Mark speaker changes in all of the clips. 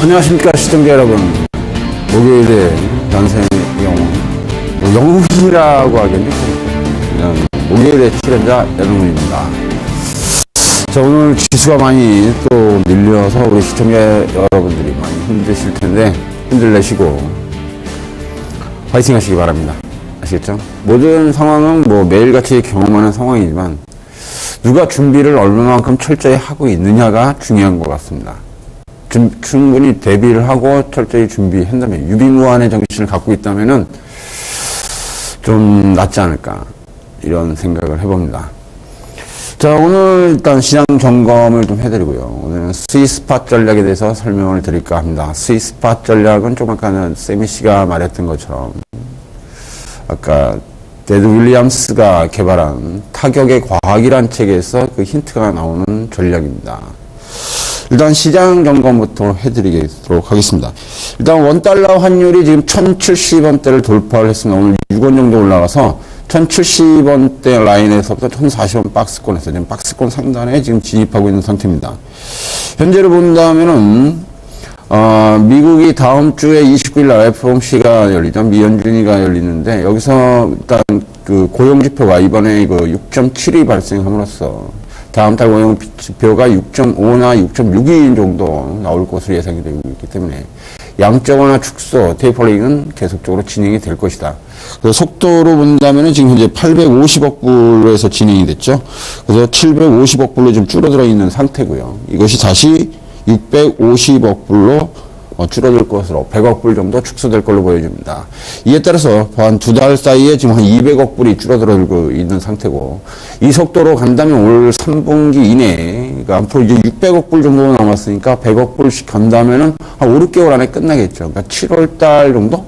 Speaker 1: 안녕하십니까 시청자 여러분. 목요일에 난생 영웅이라고 하겠네요. 그냥 목요일에 출연자 여러분입니다. 자, 오늘 지수가 많이 또 밀려서 우리 시청자 여러분들이 많이 힘드실 텐데 힘들내시고 화이팅 하시기 바랍니다. 아시겠죠? 모든 상황은 뭐 매일같이 경험하는 상황이지만 누가 준비를 얼마만큼 철저히 하고 있느냐가 중요한 것 같습니다. 충분히 대비를 하고 철저히 준비한다면, 유비무환의 정신을 갖고 있다면은 좀 낫지 않을까, 이런 생각을 해봅니다. 자, 오늘 일단 시장 점검을 좀 해드리고요. 오늘은 스위스팟 전략에 대해서 설명을 드릴까 합니다. 스위스팟 전략은 좀 아까는 세미 씨가 말했던 것처럼 아까 데드 윌리엄스가 개발한 타격의 과학이란 책에서 그 힌트가 나오는 전략입니다. 일단 시장 점검부터 해드리도록 하겠습니다. 일단 원달러 환율이 지금 1070원대를 돌파를 했습니다. 오늘 6원 정도 올라가서 1070원대 라인에서부터 1040원 박스권에서 지금 박스권 상단에 지금 진입하고 있는 상태입니다. 현재로 본다면은 미국이 다음 주에 29일 날 FOMC가 열리죠. 미연준위가 열리는데 여기서 일단 그 고용지표가 이번에 그 6.7이 발생함으로써 다음 달 고용 지표가 6.5나 6.6일 정도 나올 것으로 예상이 되고 있기 때문에 양적완화 축소, 테이퍼링은 계속적으로 진행이 될 것이다. 그래서 속도로 본다면 지금 현재 850억 불로 해서 진행이 됐죠. 그래서 750억 불로 좀 줄어들어 있는 상태고요. 이것이 다시 650억 불로 줄어들 것으로 100억 불 정도 축소될 걸로 보여집니다. 이에 따라서 한 두 달 사이에 지금 한 200억 불이 줄어들고 있는 상태고, 이 속도로 간다면 올 3분기 이내에, 그러니까 앞으로 이제 600억 불 정도 남았으니까 100억 불씩 간다면은 한 5, 6개월 안에 끝나겠죠. 그러니까 7월 달 정도?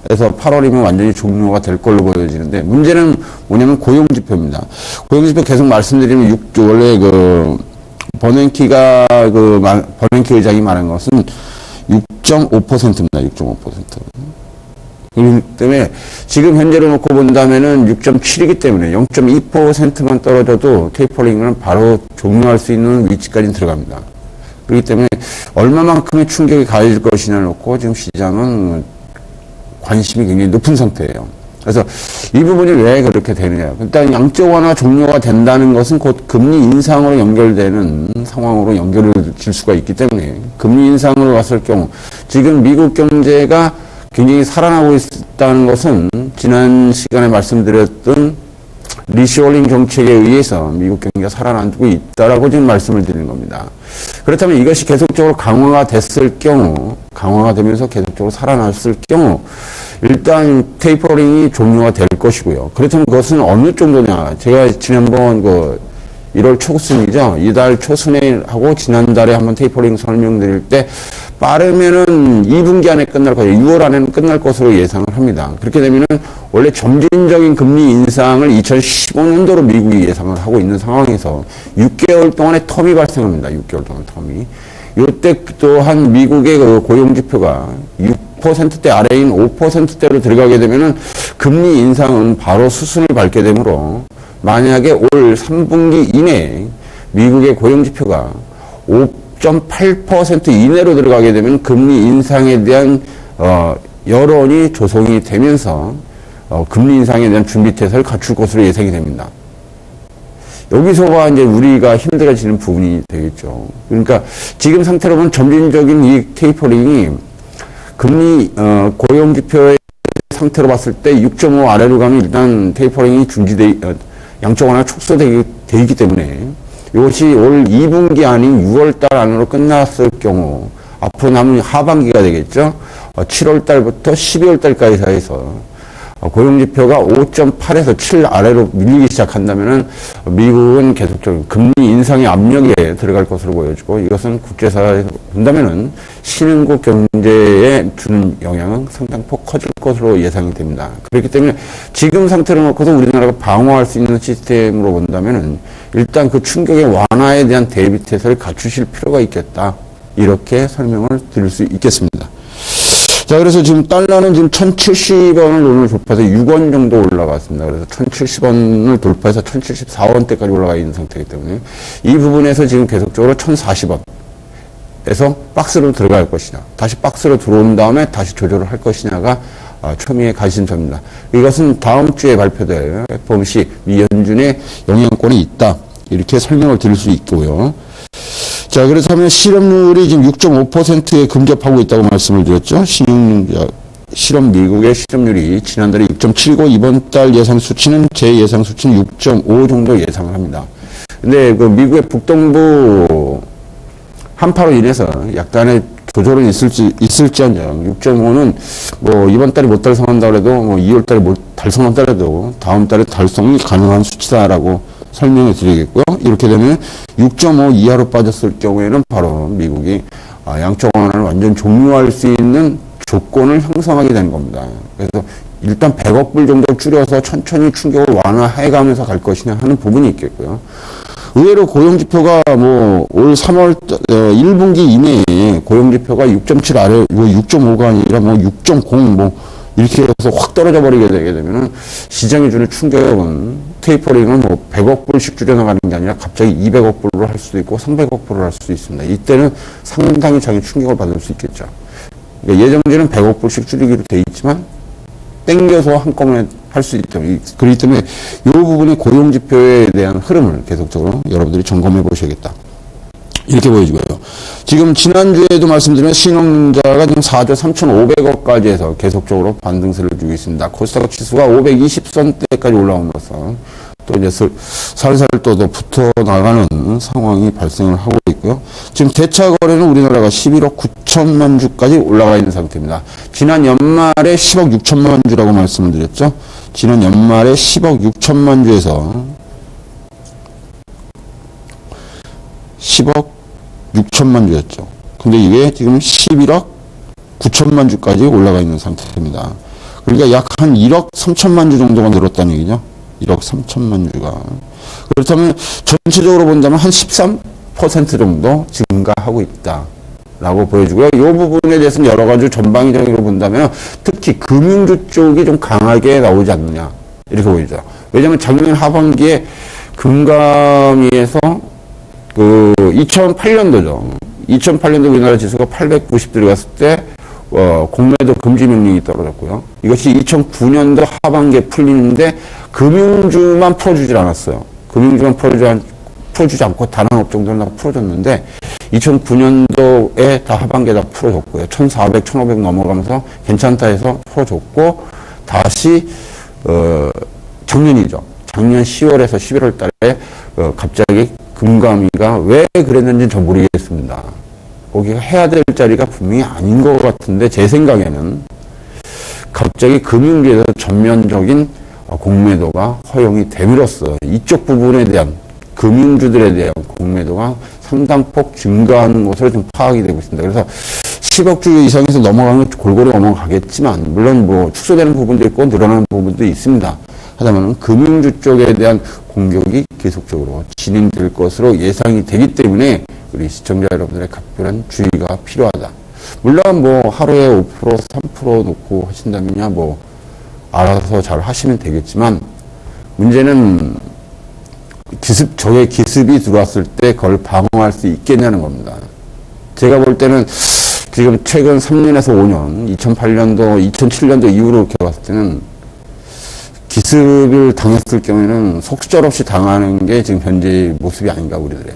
Speaker 1: 그래서 8월이면 완전히 종료가 될 걸로 보여지는데, 문제는 뭐냐면 고용지표입니다. 고용지표 계속 말씀드리면 원래 버냉키가 버냉키 의장이 말한 것은 6.5%입니다. 6.5%. 그렇기 때문에 지금 현재로 놓고 본다면은 6.7이기 때문에 0.2%만 떨어져도 테이퍼링은 바로 종료할 수 있는 위치까지 들어갑니다. 그렇기 때문에 얼마만큼의 충격이 가해질 것이냐 놓고 지금 시장은 관심이 굉장히 높은 상태예요. 그래서 이 부분이 왜 그렇게 되느냐. 일단 양적 완화 종료가 된다는 것은 곧 금리 인상으로 연결되는 상황으로 연결될 수가 있기 때문에 금리 인상으로 갔을 경우 지금 미국 경제가 굉장히 살아나고 있다는 것은 지난 시간에 말씀드렸던 리쇼링 정책에 의해서 미국 경제가 살아나고 있다라고 지금 말씀을 드리는 겁니다. 그렇다면 이것이 계속적으로 강화가 됐을 경우, 강화가 되면서 계속적으로 살아났을 경우 일단 테이퍼링이 종료가 될 것이고요. 그렇다면 그것은 어느 정도냐. 제가 지난번 1월 초순이죠. 이달 초순에 하고 지난달에 한번 테이퍼링 설명드릴 때 빠르면은 2분기 안에 끝날 거예요. 6월 안에는 끝날 것으로 예상을 합니다. 그렇게 되면은 원래 점진적인 금리 인상을 2015년도로 미국이 예상을 하고 있는 상황에서 6개월 동안의 텀이 발생합니다. 6개월 동안 텀이. 요때 또한 미국의 고용지표가 6%대 아래인 5%대로 들어가게 되면은 금리 인상은 바로 수순을 밟게 되므로 만약에 올 3분기 이내에 미국의 고용지표가 5.8% 이내로 들어가게 되면 금리 인상에 대한 여론이 조성이 되면서 금리 인상에 대한 준비태세를 갖출 것으로 예상이 됩니다. 여기서가 이제 우리가 힘들어지는 부분이 되겠죠. 그러니까 지금 상태로 보면 점진적인 이 테이퍼링이 금리 고용지표의 상태로 봤을 때 6.5 아래로 가면 일단 테이퍼링이 양적 완화 축소되기 때문에 이것이 올 2분기 아닌 6월달 안으로 끝났을 경우 앞으로 남은 하반기가 되겠죠. 7월달부터 12월달까지 사이에서 고용지표가 5.8에서 7 아래로 밀리기 시작한다면은 미국은 계속적인 금리 인상의 압력에 들어갈 것으로 보여지고, 이것은 국제사회에서 본다면은 신흥국 경제에 주는 영향은 상당폭 커질 것으로 예상이 됩니다. 그렇기 때문에 지금 상태로 놓고서 우리나라가 방어할 수 있는 시스템으로 본다면은 일단 그 충격의 완화에 대한 대비태세를 갖추실 필요가 있겠다. 이렇게 설명을 드릴 수 있겠습니다. 자, 그래서 지금 달러는 지금 1070원을 오늘 돌파해서 6원 정도 올라갔습니다. 그래서 1070원을 돌파해서 1074원대까지 올라가 있는 상태이기 때문에 이 부분에서 지금 계속적으로 1040원. 에서 박스로 들어갈 것이냐, 다시 박스로 들어온 다음에 다시 조절을 할 것이냐가 초미의 관심사입니다. 이것은 다음 주에 발표될 FOMC 미연준의 영향권이 있다, 이렇게 설명을 드릴 수 있고요. 자, 그렇다면 실업률이 지금 6.5%에 근접하고 있다고 말씀을 드렸죠. 미국의 실업률이 지난달에 6.79, 이번 달 예상 수치는 제 예상 수치는 6.5 정도 예상을 합니다. 근데 그 미국의 북동부 한파로 인해서 약간의 조절은 있을지언정 6.5는 뭐 이번 달에 못 달성한다 그래도 뭐 2월 달에 못 달성한다 그래도 다음 달에 달성이 가능한 수치다라고 설명해 드리겠고요. 이렇게 되면 6.5 이하로 빠졌을 경우에는 바로 미국이 양적 완화를 완전 종료할 수 있는 조건을 형성하게 되는 겁니다. 그래서 일단 100억 불 정도 줄여서 천천히 충격을 완화해가면서 갈 것이냐 하는 부분이 있겠고요. 의외로 고용지표가 뭐 올 3월 1분기 이내에 고용지표가 6.7 아래 6.5가 아니라 뭐 6.0 뭐 이렇게 해서 확 떨어져 버리게 되게 되면은 시장이 주는 충격은 테이퍼링은 뭐 100억 불씩 줄여나가는 게 아니라 갑자기 200억 불로 할 수도 있고 300억 불로 할 수도 있습니다. 이때는 상당히 자기 충격을 받을 수 있겠죠. 그러니까 예정제는 100억 불씩 줄이기로 돼 있지만 땡겨서 한꺼번에 할 수 있다. 그렇기 때문에 이 부분의 고용지표에 대한 흐름을 계속적으로 여러분들이 점검해 보셔야겠다. 이렇게 보여지고요. 지금 지난주에도 말씀드린 신용자가 지금 4조 3,500억까지 해서 계속적으로 반등세를 주고 있습니다. 코스닥 지수가 520선대까지 올라오면서 또 이제 살살 또 붙어 나가는 상황이 발생을 하고 있고요. 지금 대차 거래는 우리나라가 11억 9천만 주까지 올라가 있는 상태입니다. 지난 연말에 10억 6천만 주라고 말씀을 드렸죠. 지난 연말에 10억 6천만 주에서 10억 6천만 주였죠. 근데 이게 지금 11억 9천만 주까지 올라가 있는 상태입니다. 그러니까 약 한 1억 3천만 주 정도가 늘었다는 얘기죠. 1억 3천만 주가. 그렇다면 전체적으로 본다면 한 13% 정도 증가하고 있다라고 보여주고요. 이 부분에 대해서는 여러 가지 전방위적으로 본다면 특히 금융주 쪽이 좀 강하게 나오지 않느냐 이렇게 보이죠. 왜냐하면 작년 하반기에 금감위에서 그 2008년도죠. 2008년도 우리나라 지수가 890 들어갔을 때 공매도 금지 명령이 떨어졌고요. 이것이 2009년도 하반기에 풀리는데 금융주만 풀어주질 않았어요. 금융주만 풀어주지 않고 다른 업종들은 다 풀어줬는데 2009년도에 다 하반기에 다 풀어줬고요. 1,400, 1,500 넘어가면서 괜찮다 해서 풀어줬고 다시 작년이죠. 작년 10월에서 11월 달에 갑자기 금감위가 왜 그랬는지는 전 모르겠습니다. 거기가 해야 될 자리가 분명히 아닌 것 같은데 제 생각에는 갑자기 금융주에서 전면적인 공매도가 허용이 됨으로써 이쪽 부분에 대한 금융주들에 대한 공매도가 상당폭 증가하는 것으로 좀 파악이 되고 있습니다. 그래서 10억 주 이상에서 넘어가면 골고루 넘어가겠지만 물론 뭐 축소되는 부분도 있고 늘어나는 부분도 있습니다. 하다만 금융주 쪽에 대한 공격이 계속적으로 진행될 것으로 예상이 되기 때문에 우리 시청자 여러분들의 각별한 주의가 필요하다. 물론 뭐 하루에 5%, 3% 놓고 하신다면야 뭐 알아서 잘 하시면 되겠지만 문제는 적의 기습이 들어왔을 때 그걸 방어할 수 있겠냐는 겁니다. 제가 볼 때는 지금 최근 3년에서 5년, 2008년도, 2007년도 이후로 이렇게 봤을 때는 기습을 당했을 경우에는 속절없이 당하는 게 지금 현재 모습이 아닌가 우리들의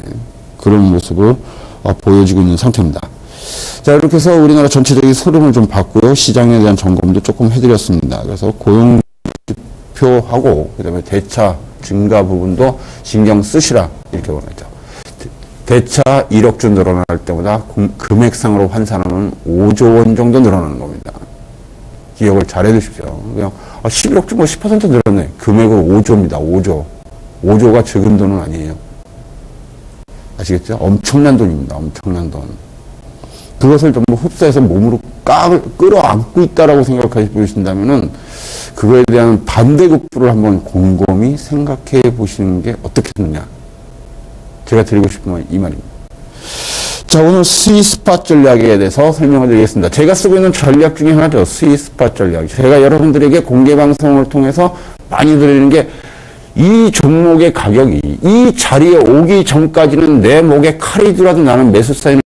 Speaker 1: 그런 모습을 보여지고 있는 상태입니다. 자, 이렇게 해서 우리나라 전체적인 흐름을 좀 봤고요. 시장에 대한 점검도 조금 해드렸습니다. 그래서 고용지표하고 그다음에 대차 증가 부분도 신경 쓰시라 이렇게 원하죠. 대차 1억 주 늘어날 때보다 금액상으로 환산하면 5조 원 정도 늘어나는 겁니다. 기억을 잘 해두십시오. 그냥 11억 주 뭐 10% 늘었네. 금액으로 5조입니다. 5조. 5조가 적은 돈은 아니에요. 아시겠죠? 엄청난 돈입니다. 엄청난 돈. 그것을 전부 흡수해서 몸으로 끌어안고 있다라고 생각하시 보신다면은 그거에 대한 반대급부를 한번 곰곰이 생각해 보시는 게 어떻겠느냐. 제가 드리고 싶은 말 이 말입니다. 자, 오늘 스위스팟 전략에 대해서 설명을 드리겠습니다. 제가 쓰고 있는 전략 중에 하나죠. 스위스팟 전략. 제가 여러분들에게 공개 방송을 통해서 많이 드리는 게 이 종목의 가격이 이 자리에 오기 전까지는 내 목에 칼이 들어도 나는 매수 사인을